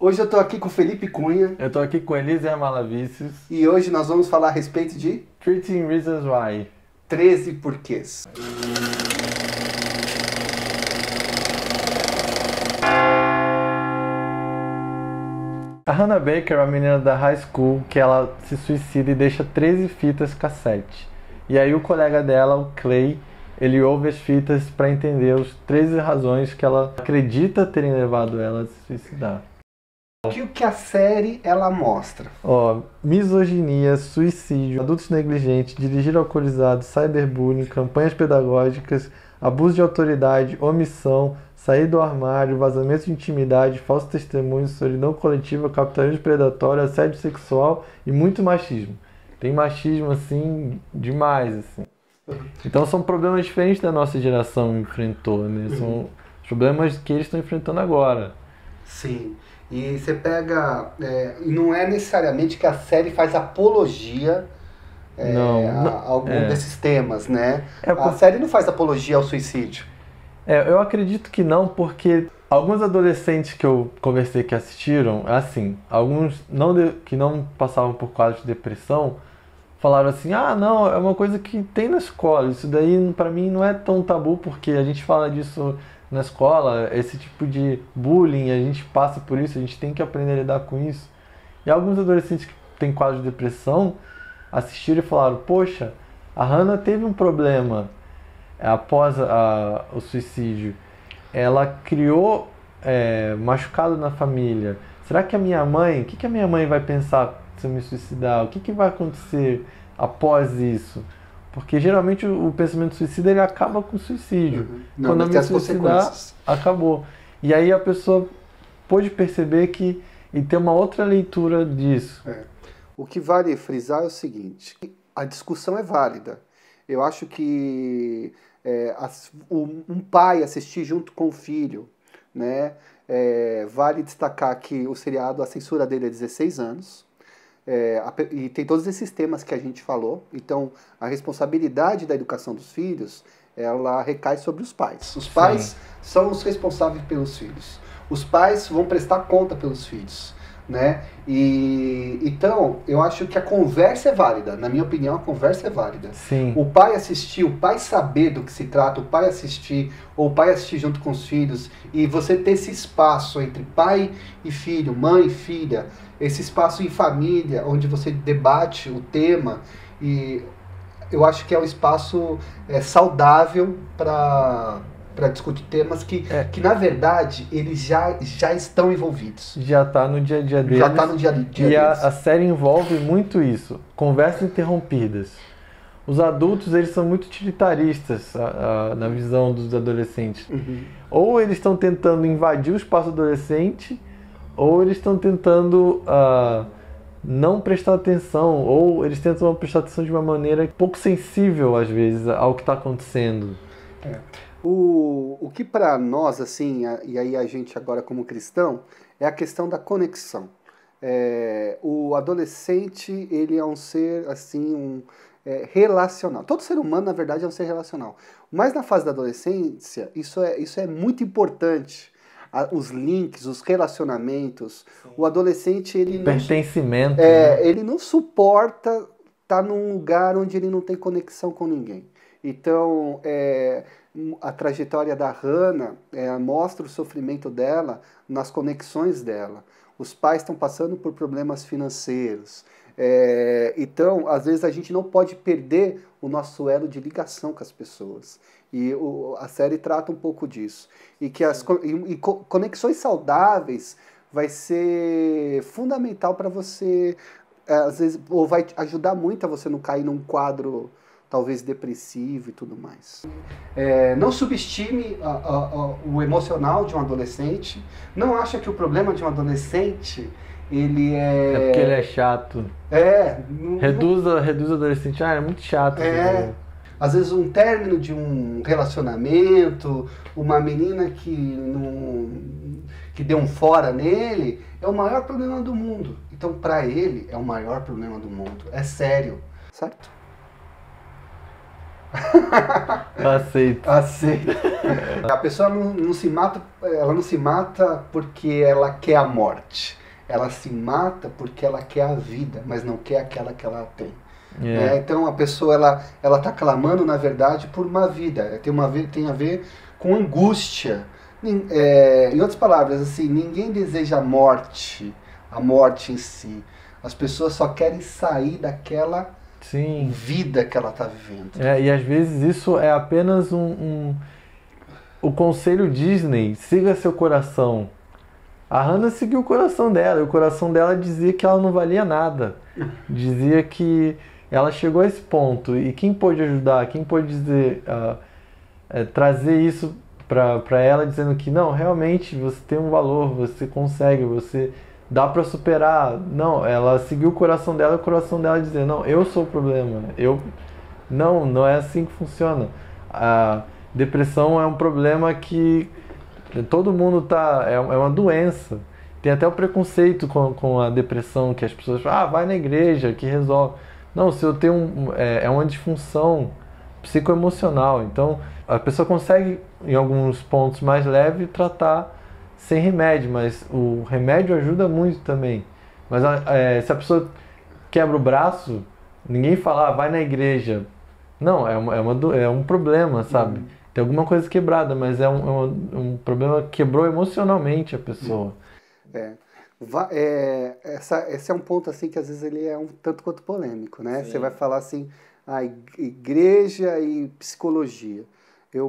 Hoje eu tô aqui com o Felipe Cunha Eu tô aqui com Elisa Malavicius, e hoje nós vamos falar a respeito de 13 Reasons Why. 13 porquês. A Hannah Baker é uma menina da high school que ela se suicida e deixa 13 fitas cassete. E aí o colega dela, o Clay, ele ouve as fitas para entender os 13 razões que ela acredita terem levado ela a se suicidar. O que a série ela mostra? Misoginia, suicídio, adultos negligentes, dirigir alcoolizado, cyberbullying, campanhas pedagógicas, abuso de autoridade, omissão, sair do armário, vazamento de intimidade, falso testemunho, solidão coletiva, capitalismo predatório, assédio sexual e muito machismo. Tem machismo, assim, demais, assim. Então são problemas diferentes da nossa geração enfrentou, né? São os problemas que eles estão enfrentando agora. Sim. E você pega... e não é necessariamente que a série faz apologia a algum desses temas, né? A série não faz apologia ao suicídio. Eu acredito que não, porque alguns adolescentes que eu conversei que assistiram, assim, alguns que não passavam por quadros de depressão, falaram assim, não, é uma coisa que tem na escola, isso daí pra mim não é tão tabu, porque a gente fala disso na escola, esse tipo de bullying, a gente passa por isso, a gente tem que aprender a lidar com isso. E alguns adolescentes que têm quadro de depressão assistiram e falaram, poxa, a Hannah teve um problema após o suicídio. Ela criou machucado na família. Será que a minha mãe, o que a minha mãe vai pensar se eu me suicidar? O que vai acontecer após isso? Porque geralmente o pensamento suicida ele acaba com o suicídio. Não, quando eu me suicidar, acabou. E aí a pessoa pôde perceber e ter uma outra leitura disso. O que vale frisar é o seguinte, a discussão é válida. Eu acho que um pai assistir junto com o filho, né? Vale destacar que o seriado, a censura dele é 16 anos. E tem todos esses temas que a gente falou. Então, a responsabilidade da educação dos filhos, ela recai sobre os pais. Os pais são os responsáveis pelos filhos. Os pais vão prestar conta pelos filhos, né? Então, eu acho que a conversa é válida. Na minha opinião, a conversa é válida. Sim. O pai assistir, o pai saber do que se trata, o pai assistir, ou o pai assistir junto com os filhos, e você ter esse espaço entre pai e filho, mãe e filha, esse espaço em família, onde você debate o tema, e eu acho que é um espaço saudável para discutir temas que na verdade, eles já estão envolvidos. Já está no dia a dia deles. Já está no dia a dia deles. E a série envolve muito isso. Conversas interrompidas. Os adultos, eles são muito utilitaristas na visão dos adolescentes. Ou eles estão tentando invadir o espaço adolescente, ou eles estão tentando não prestar atenção, ou eles tentam prestar atenção de uma maneira pouco sensível, às vezes, ao que está acontecendo. O que para nós, assim, e aí a gente agora como cristão, é a questão da conexão. O adolescente, ele é um ser, assim, relacional. Todo ser humano, na verdade, é um ser relacional. Mas na fase da adolescência, isso é muito importante. Os links, os relacionamentos. Sim. O adolescente, ele pertencimento. Né? Ele não suporta estar num lugar onde ele não tem conexão com ninguém. Então, a trajetória da Hannah mostra o sofrimento dela nas conexões dela. Os pais estão passando por problemas financeiros. Então, às vezes, a gente não pode perder o nosso elo de ligação com as pessoas. E a série trata um pouco disso. E que conexões saudáveis vai ser fundamental para você, às vezes, ou vai ajudar muito a você não cair num quadro talvez depressivo e tudo mais. Não subestime o emocional de um adolescente. Não acha que o problema de um adolescente ele é porque ele é chato. Reduz o adolescente. É muito chato. Às vezes um término de um relacionamento, uma menina que deu um fora nele, é o maior problema do mundo. Então, para ele, é o maior problema do mundo. É sério, certo? Aceito. Aceito. A pessoa não se mata, ela não se mata porque ela quer a morte. Ela se mata porque ela quer a vida, mas não quer aquela que ela tem. Então a pessoa ela está clamando, na verdade, por uma vida. Tem a ver com angústia. Em outras palavras, assim, ninguém deseja a morte em si. As pessoas só querem sair daquela vida que ela está vivendo. E às vezes isso é apenas o conselho Disney, siga seu coração. A Hannah seguiu o coração dela, e o coração dela dizia que ela não valia nada. Dizia que ela chegou a esse ponto, e quem pôde ajudar, quem pôde dizer, trazer isso para ela, dizendo que não, realmente você tem um valor, você consegue, você dá para superar. Não, ela seguiu o coração dela, e o coração dela dizia, não, eu sou o problema, não é assim que funciona. A depressão é um problema que todo mundo é uma doença. Tem até o preconceito com a depressão, que as pessoas falam, vai na igreja que resolve. Não, se eu tenho é uma disfunção psicoemocional. Então, a pessoa consegue, em alguns pontos mais leves, tratar sem remédio, mas o remédio ajuda muito também. Mas se a pessoa quebra o braço, ninguém fala, vai na igreja. Não, é um problema, sabe? Tem alguma coisa quebrada, mas é um problema que quebrou emocionalmente a pessoa. Esse é um ponto assim que às vezes ele é um tanto quanto polêmico, né? Sim. Você vai falar assim, igreja e psicologia.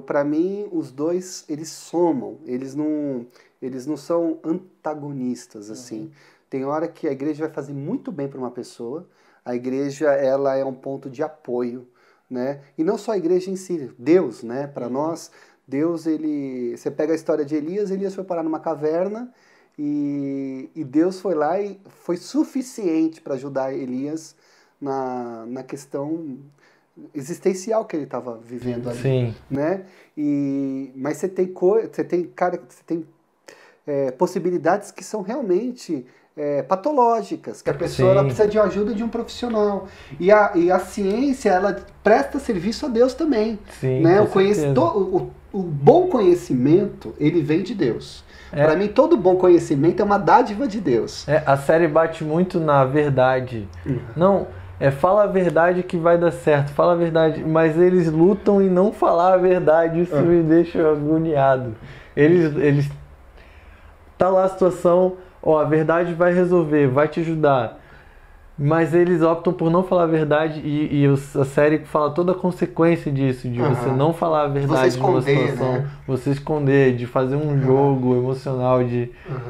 Para mim, os dois, eles somam, eles não são antagonistas, assim. Tem hora que a igreja vai fazer muito bem para uma pessoa, a igreja, ela é um ponto de apoio, né? E não só a igreja em si, Deus, né? Para nós, Deus, você pega a história de Elias foi parar numa caverna e Deus foi lá e foi suficiente para ajudar Elias na questão existencial que ele estava vivendo ali. Sim. Né? Mas você tem possibilidades que são realmente patológicas, que a pessoa ela precisa de ajuda de um profissional. E a ciência, ela presta serviço a Deus também. Sim, né? O bom conhecimento, ele vem de Deus. Para mim, todo bom conhecimento é uma dádiva de Deus. A série bate muito na verdade. Não, fala a verdade que vai dar certo, fala a verdade. Mas eles lutam em não falar a verdade, isso me deixa agoniado. Eles tá lá a situação, a verdade vai resolver, vai te ajudar. Mas eles optam por não falar a verdade e a série fala toda a consequência disso, de você não falar a verdade de uma situação, né? Você esconder, de fazer um jogo emocional,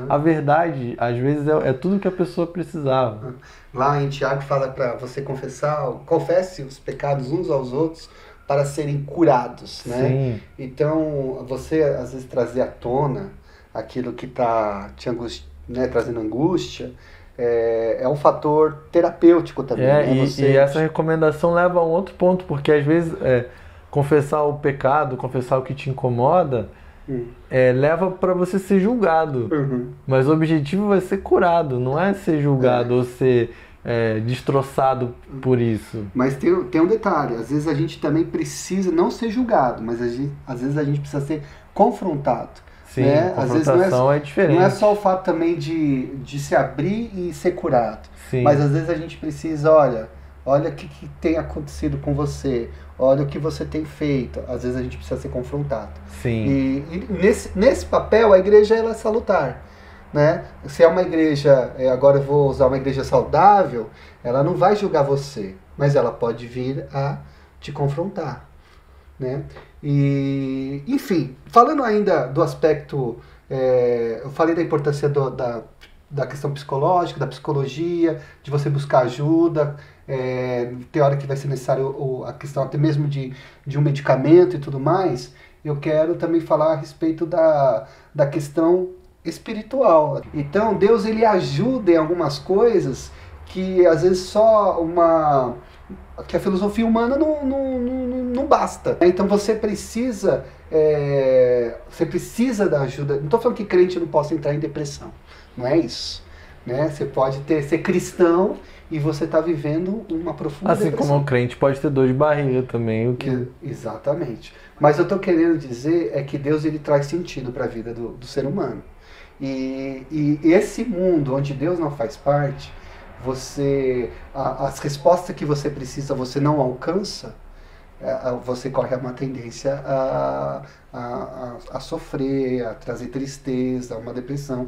a verdade, às vezes, é tudo que a pessoa precisava. Lá em Tiago fala para você confesse os pecados uns aos outros para serem curados, né? Sim. Então, você às vezes trazer à tona aquilo que está te trazendo angústia, é um fator terapêutico também. E essa recomendação leva a um outro ponto, porque às vezes confessar o pecado, confessar o que te incomoda, leva para você ser julgado. Mas o objetivo vai ser curado, não é ser julgado ou ser destroçado por isso. Mas tem um detalhe, às vezes a gente também precisa não ser julgado, mas às vezes a gente precisa ser confrontado. Sim, né? Confrontação é diferente. Não é só o fato também de se abrir e ser curado. Sim. Mas às vezes a gente precisa, olha o que tem acontecido com você, olha o que você tem feito. Às vezes a gente precisa ser confrontado. Sim. E nesse papel a igreja ela é salutar. Né? Se é uma igreja, agora eu vou usar uma igreja saudável, ela não vai julgar você, mas ela pode vir a te confrontar. Né? E, enfim, falando ainda do aspecto, eu falei da importância da questão psicológica, da psicologia, de você buscar ajuda, tem hora que vai ser necessário a questão até mesmo de um medicamento e tudo mais. Eu quero também falar a respeito da questão espiritual. Então Deus ele ajuda em algumas coisas que às vezes que a filosofia humana não basta. Então você precisa da ajuda. Não estou falando que crente não possa entrar em depressão, não é isso. né? Você pode ser cristão e você está vivendo uma profunda Assim depressão. como o crente pode ter dor de barriga também, o que... Exatamente. Mas eu estou querendo dizer é que Deus ele traz sentido para a vida do ser humano. E esse mundo onde Deus não faz parte, as respostas que você precisa você não alcança, você corre uma tendência a sofrer, a trazer tristeza, uma depressão.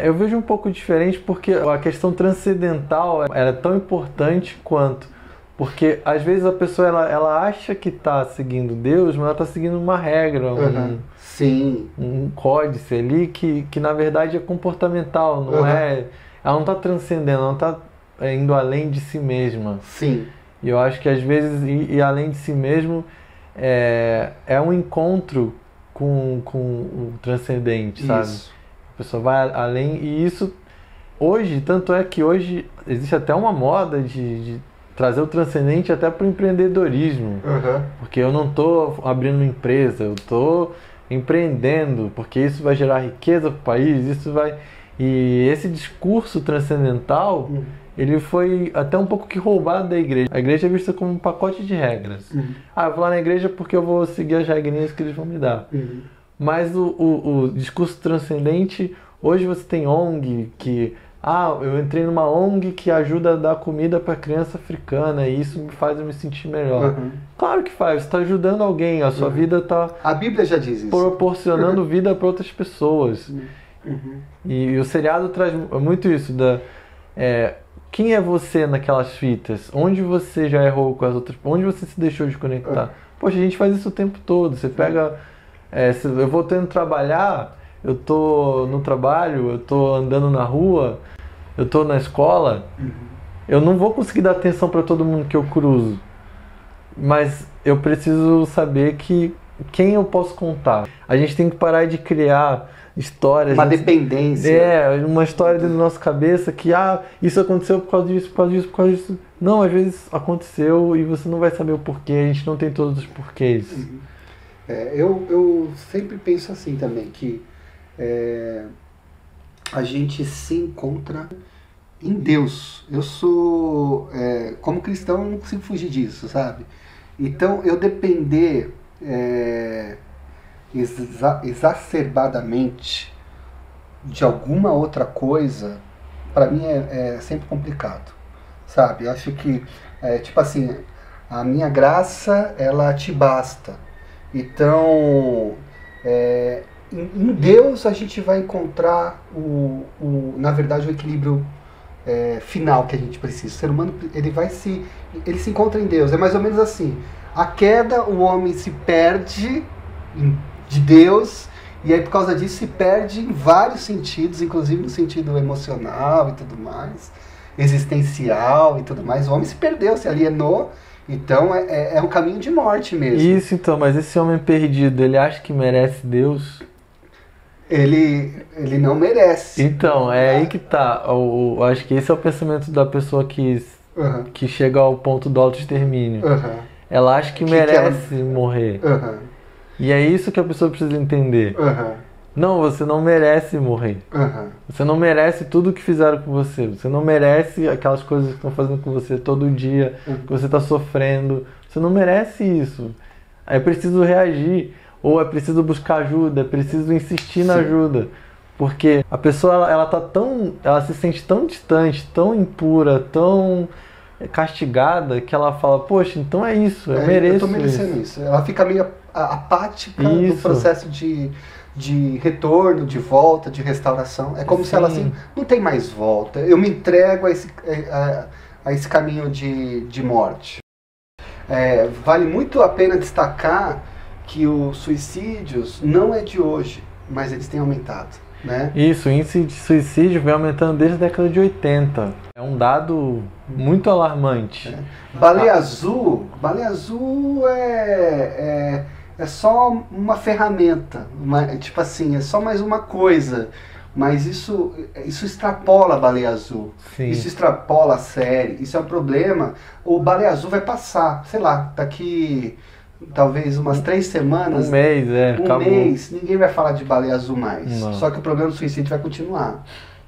Eu vejo um pouco diferente porque a questão transcendental ela é tão importante quanto. Porque às vezes a pessoa ela acha que está seguindo Deus, mas ela está seguindo uma regra, Sim. um códice ali que na verdade é comportamental, não é... Ela não está transcendendo, ela não está indo além de si mesma. Sim. E eu acho que às vezes ir além de si mesmo é um encontro com o transcendente, sabe? A pessoa vai além, e isso hoje, tanto é que hoje existe até uma moda de trazer o transcendente até para o empreendedorismo. Porque eu não estou abrindo uma empresa, eu estou empreendendo, porque isso vai gerar riqueza para o país, isso vai... E esse discurso transcendental, ele foi até um pouco que roubado da igreja. A igreja é vista como um pacote de regras. Eu vou lá na igreja porque eu vou seguir as regrinhas que eles vão me dar. Mas o discurso transcendente, hoje você tem ONG que... eu entrei numa ONG que ajuda a dar comida para criança africana e isso me faz eu me sentir melhor. Claro que faz, você está ajudando alguém, a sua vida está... A Bíblia já diz isso. Proporcionando vida para outras pessoas. E o seriado traz muito isso, quem é você naquelas fitas? Onde você já errou com as outras... Onde você se deixou de conectar? Poxa, a gente faz isso o tempo todo. Você pega... eu vou tendo trabalhar, eu tô no trabalho, eu tô andando na rua, eu tô na escola, eu não vou conseguir dar atenção para todo mundo que eu cruzo. Mas eu preciso saber quem eu posso contar. A gente tem que parar de criar histórias... Uma dependência. Uma história dentro da nossa cabeça que, isso aconteceu por causa disso, por causa disso, por causa disso. Não, às vezes aconteceu e você não vai saber o porquê, a gente não tem todos os porquês. Eu sempre penso assim também, que a gente se encontra em Deus. Eu sou, como cristão, eu não consigo fugir disso, sabe? Então, eu depender exacerbadamente de alguma outra coisa, para mim é sempre complicado, sabe? Eu acho que, tipo assim, a minha graça, ela te basta. Então, em Deus a gente vai encontrar na verdade o equilíbrio final que a gente precisa. O ser humano ele se encontra em Deus. É mais ou menos assim: a queda, o homem se perde de Deus, e aí por causa disso se perde em vários sentidos, inclusive no sentido emocional e tudo mais, existencial e tudo mais. O homem se perdeu, se alienou. Então é um caminho de morte mesmo. Isso então, mas esse homem perdido, ele acha que merece Deus? Ele não merece. Então, aí que tá. Eu acho que esse é o pensamento da pessoa que chega ao ponto do autoextermínio. Ela acha que merece morrer. E é isso que a pessoa precisa entender. Não, você não merece morrer. Você não merece tudo que fizeram com você. Você não merece aquelas coisas que estão fazendo com você todo dia, que você está sofrendo. Você não merece isso. É preciso reagir, ou é preciso buscar ajuda, é preciso insistir na ajuda. Porque a pessoa ela se sente tão distante, tão impura, tão castigada, que ela fala, poxa, então é isso, eu mereço eu tô merecendo isso. Ela fica meio apática no processo de retorno, de volta, de restauração. É como se ela assim, não tem mais volta. Eu me entrego a esse caminho de morte. Vale muito a pena destacar que os suicídios não é de hoje, mas eles têm aumentado, né? Isso, o índice de suicídio vem aumentando desde a década de 80. É um dado muito alarmante. Baleia azul é só uma ferramenta, tipo assim, é só mais uma coisa. Mas isso extrapola a Baleia Azul. Sim. Isso extrapola a série. Isso é um problema. O Baleia Azul vai passar, sei lá, daqui talvez umas 3 semanas. Um mês, acabou. Mês, ninguém vai falar de Baleia Azul mais. Não. Só que o problema do suicídio vai continuar.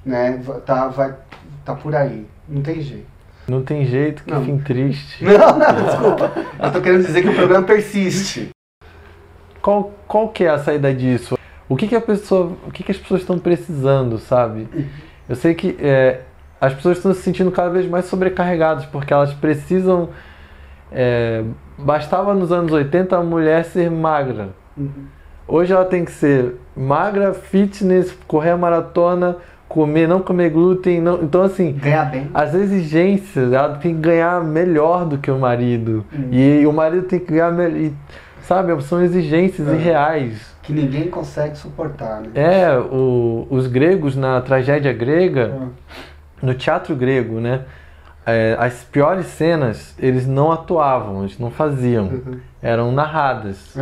né? Tá por aí, não tem jeito. Não tem jeito, que fim triste. Não, desculpa. Eu tô querendo dizer que o problema persiste. Qual que é a saída disso? O que as pessoas estão precisando, sabe? Eu sei que as pessoas estão se sentindo cada vez mais sobrecarregadas, porque elas precisam... bastava nos anos 80 a mulher ser magra. Hoje ela tem que ser magra, fitness, correr a maratona, não comer glúten. Não, então, assim, ganhar bem. As exigências, ela tem que ganhar melhor do que o marido. E o marido tem que ganhar melhor. Sabe, são exigências irreais. Que ninguém consegue suportar, né? Os gregos, na tragédia grega, no teatro grego, né? As piores cenas, eles não atuavam, eles não faziam. Eram narradas.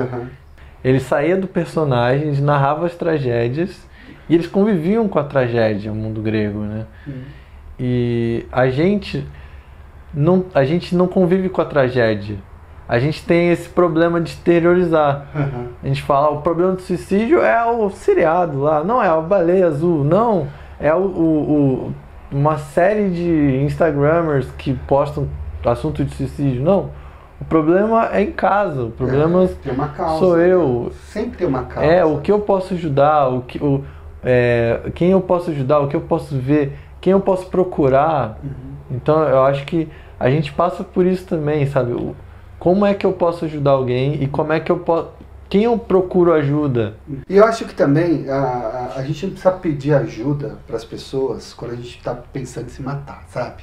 Eles saíam do personagem, eles narravam as tragédias e eles conviviam com a tragédia, o mundo grego, né? E a gente não convive com a tragédia. A gente tem esse problema de exteriorizar. A gente fala, o problema do suicídio é o seriado lá, não é a baleia azul, não, é uma série de Instagramers que postam assunto de suicídio, não. O problema é em casa, o problema tem uma causa, sou eu. Sempre tem uma causa. O que eu posso ajudar, quem eu posso ajudar, o que eu posso ver, quem eu posso procurar. Então eu acho que a gente passa por isso também, sabe? Como é que eu posso ajudar alguém e como é que eu posso... Quem eu procuro ajuda? E eu acho que também a gente não precisa pedir ajuda para as pessoas quando a gente está pensando em se matar, sabe?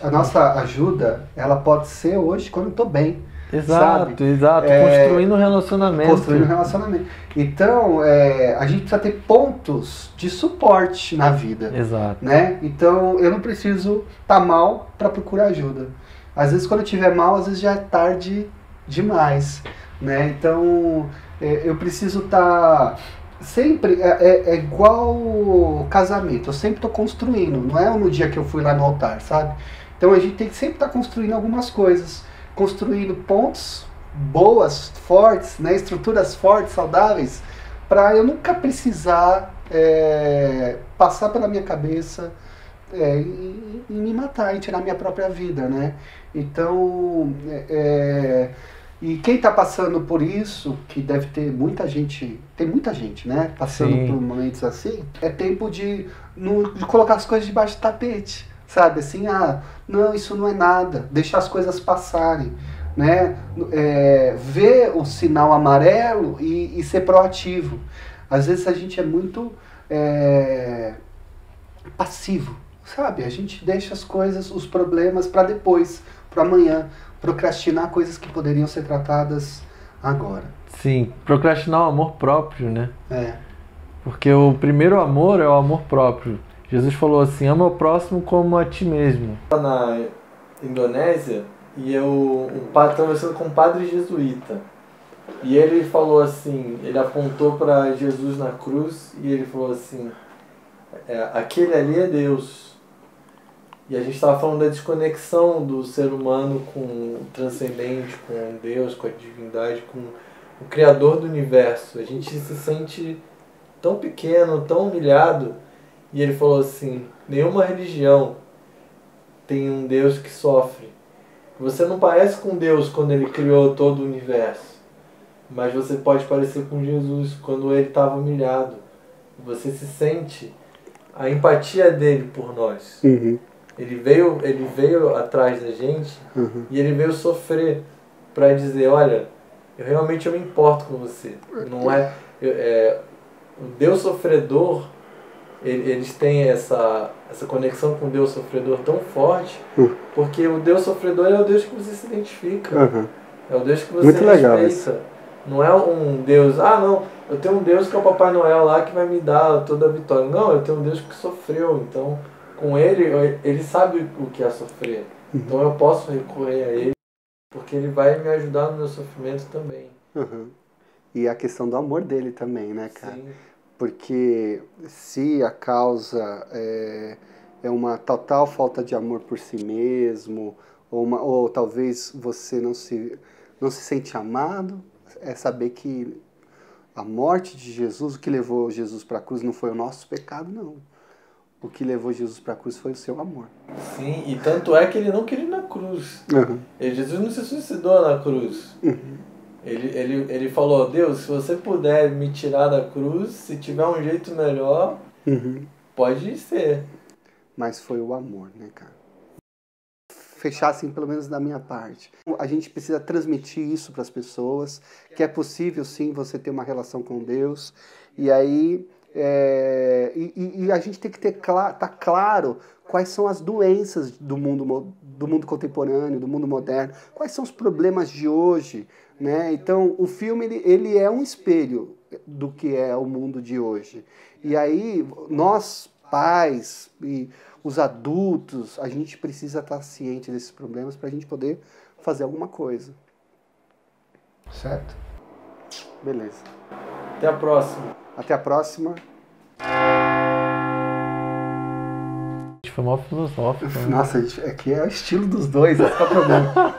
A nossa ajuda, ela pode ser hoje quando eu estou bem. Exato, sabe? Exato. Construindo um relacionamento. Construindo um relacionamento. Então, a gente precisa ter pontos de suporte na vida. Exato. Né? Então, eu não preciso estar mal para procurar ajuda. Às vezes, quando eu estiver mal, às vezes já é tarde demais. Né? Então, eu preciso estar... Sempre, é igual casamento, eu sempre estou construindo, não é no dia que eu fui lá no altar, sabe? Então a gente tem que sempre estar construindo algumas coisas, construindo pontos boas, fortes, né? Estruturas fortes, saudáveis, para eu nunca precisar passar pela minha cabeça e me matar, e tirar minha própria vida, né? Então, e quem está passando por isso, que deve ter muita gente, tem muita gente, né? Passando Sim. por momentos assim, é tempo de colocar as coisas debaixo do tapete, sabe? Assim, não, isso não é nada, deixar as coisas passarem, né? Ver o sinal amarelo e ser proativo. Às vezes a gente é muito passivo, sabe? A gente deixa as coisas, os problemas para depois, para amanhã. Procrastinar coisas que poderiam ser tratadas agora. Sim, procrastinar o amor próprio, né? É. Porque o primeiro amor é o amor próprio. Jesus falou assim, ama o próximo como a ti mesmo. Na Indonésia, e eu estava conversando com um padre jesuíta. E ele falou assim, ele apontou para Jesus na cruz e ele falou assim, aquele ali é Deus. E a gente estava falando da desconexão do ser humano com o transcendente, com Deus, com a divindade, com o Criador do universo. A gente se sente tão pequeno, tão humilhado. E ele falou assim, nenhuma religião tem um Deus que sofre. Você não parece com Deus quando ele criou todo o universo. Mas você pode parecer com Jesus quando ele estava humilhado. Você se sente a empatia dele por nós. Uhum. Ele veio atrás da gente e ele veio sofrer para dizer, olha, eu me importo com você. Não o Deus sofredor, eles têm essa conexão com o Deus sofredor tão forte, porque o Deus sofredor é o Deus que você se identifica. É o Deus que você muito respeita. legal isso. Não é um Deus, não, eu tenho um Deus que é o Papai Noel lá que vai me dar toda a vitória. Não, eu tenho um Deus que sofreu, então... Com ele sabe o que é sofrer. Então eu posso recorrer a ele, porque ele vai me ajudar no meu sofrimento também. E a questão do amor dele também, né, cara? Sim. Porque se a causa é uma total falta de amor por si mesmo, ou talvez você não se sente amado, é saber que a morte de Jesus, o que levou Jesus para a cruz não foi o nosso pecado, não. O que levou Jesus para a cruz foi o seu amor. Sim, e tanto é que ele não queria ir na cruz. Uhum. Jesus não se suicidou na cruz. Uhum. Ele falou, Deus, se você puder me tirar da cruz, se tiver um jeito melhor, pode ser. Mas foi o amor, né, cara? Fechar assim, pelo menos da minha parte. A gente precisa transmitir isso para as pessoas, que é possível sim você ter uma relação com Deus. E aí a gente tem que tá claro quais são as doenças do mundo contemporâneo, do mundo moderno, quais são os problemas de hoje, né? Então o filme ele é um espelho do que é o mundo de hoje. E aí nós pais e os adultos, a gente precisa estar ciente desses problemas para a gente poder fazer alguma coisa. Certo? Beleza. Até a próxima. Até a próxima. Foi mal filosófico. Né? Nossa, aqui é o estilo dos dois, esse é o problema.